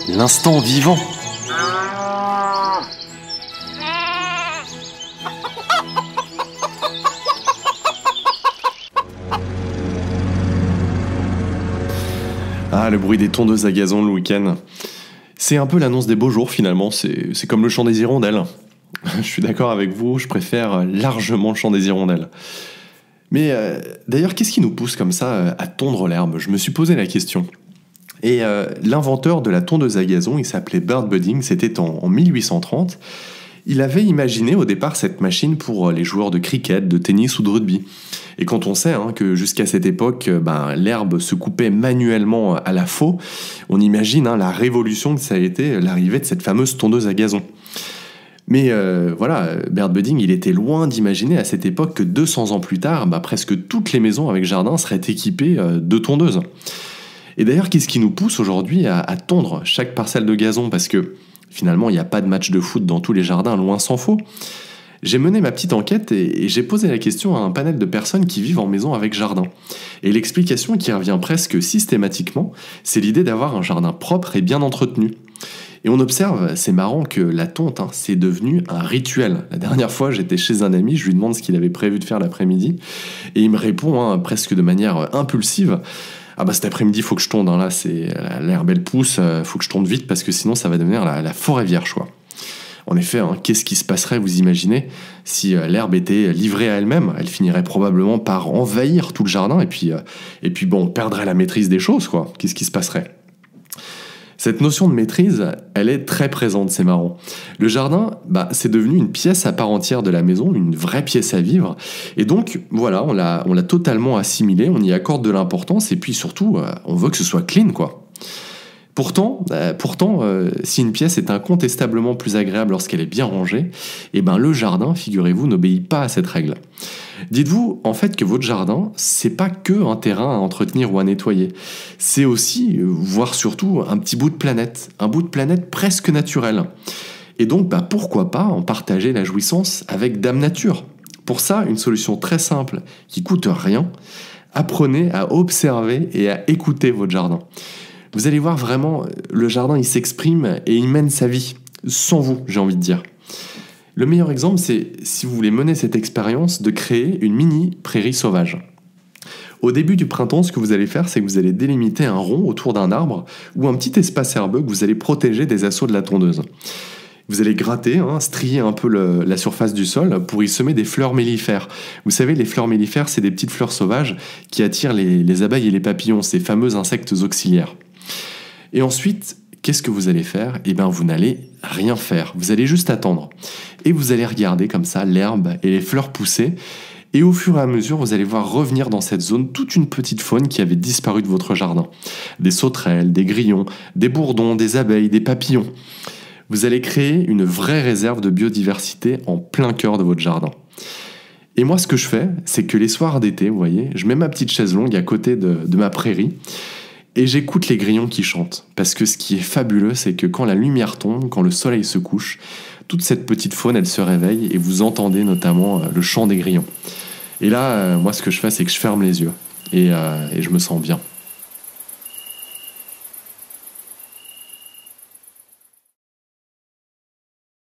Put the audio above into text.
l'instant vivant. Ah, le bruit des tondeuses à gazon le week-end. C'est un peu l'annonce des beaux jours finalement, c'est comme le chant des hirondelles. Je suis d'accord avec vous, je préfère largement le chant des hirondelles. Mais d'ailleurs, qu'est-ce qui nous pousse comme ça à tondre l'herbe? Je me suis posé la question. Et l'inventeur de la tondeuse à gazon, il s'appelait Bird Budding, c'était en 1830. Il avait imaginé au départ cette machine pour les joueurs de cricket, de tennis ou de rugby. Et quand on sait que jusqu'à cette époque, l'herbe se coupait manuellement à la faux, on imagine la révolution que ça a été l'arrivée de cette fameuse tondeuse à gazon. Mais voilà, Bird Budding, il était loin d'imaginer à cette époque que 200 ans plus tard, presque toutes les maisons avec jardin seraient équipées de tondeuses. Et d'ailleurs, qu'est-ce qui nous pousse aujourd'hui à tondre chaque parcelle de gazon? Parce que finalement, il n'y a pas de match de foot dans tous les jardins, loin s'en faut. J'ai mené ma petite enquête et j'ai posé la question à un panel de personnes qui vivent en maison avec jardin. Et l'explication qui revient presque systématiquement, c'est l'idée d'avoir un jardin propre et bien entretenu. Et on observe, c'est marrant, que la tonte, c'est devenu un rituel. La dernière fois, j'étais chez un ami, je lui demande ce qu'il avait prévu de faire l'après-midi, et il me répond presque de manière impulsive: ah cet après-midi, il faut que je tonde, là, l'herbe elle pousse, faut que je tonde vite parce que sinon ça va devenir la forêt vierge, quoi. En effet, qu'est-ce qui se passerait, vous imaginez, si l'herbe était livrée à elle-même? Elle finirait probablement par envahir tout le jardin et puis on perdrait la maîtrise des choses, quoi. Qu'est-ce qui se passerait? Cette notion de maîtrise, elle est très présente, c'est marrant. Le jardin, c'est devenu une pièce à part entière de la maison, une vraie pièce à vivre. Et donc, voilà, on l'a totalement assimilé, on y accorde de l'importance, et puis surtout, on veut que ce soit clean, quoi. Pourtant, si une pièce est incontestablement plus agréable lorsqu'elle est bien rangée, le jardin, figurez-vous, n'obéit pas à cette règle. Dites-vous en fait que votre jardin, c'est pas que un terrain à entretenir ou à nettoyer. C'est aussi, voire surtout, un petit bout de planète presque naturel. Et donc, pourquoi pas en partager la jouissance avec Dame Nature? Pour ça, une solution très simple, qui coûte rien: apprenez à observer et à écouter votre jardin. Vous allez voir vraiment, le jardin, il s'exprime et il mène sa vie, sans vous, j'ai envie de dire. Le meilleur exemple, c'est, si vous voulez mener cette expérience, de créer une mini prairie sauvage. Au début du printemps, ce que vous allez faire, c'est que vous allez délimiter un rond autour d'un arbre ou un petit espace herbeux que vous allez protéger des assauts de la tondeuse. Vous allez gratter, strier un peu la surface du sol pour y semer des fleurs mellifères. Vous savez, les fleurs mellifères, c'est des petites fleurs sauvages qui attirent les abeilles et les papillons, ces fameux insectes auxiliaires. Et ensuite, qu'est-ce que vous allez faire? Vous n'allez rien faire. Vous allez juste attendre. Et vous allez regarder comme ça l'herbe et les fleurs pousser. Et au fur et à mesure, vous allez voir revenir dans cette zone toute une petite faune qui avait disparu de votre jardin. Des sauterelles, des grillons, des bourdons, des abeilles, des papillons. Vous allez créer une vraie réserve de biodiversité en plein cœur de votre jardin. Et moi, ce que je fais, c'est que les soirs d'été, vous voyez, je mets ma petite chaise longue à côté de ma prairie et j'écoute les grillons qui chantent. Parce que ce qui est fabuleux, c'est que quand la lumière tombe, quand le soleil se couche, toute cette petite faune, elle se réveille et vous entendez notamment le chant des grillons. Et là, moi, ce que je fais, c'est que je ferme les yeux et je me sens bien.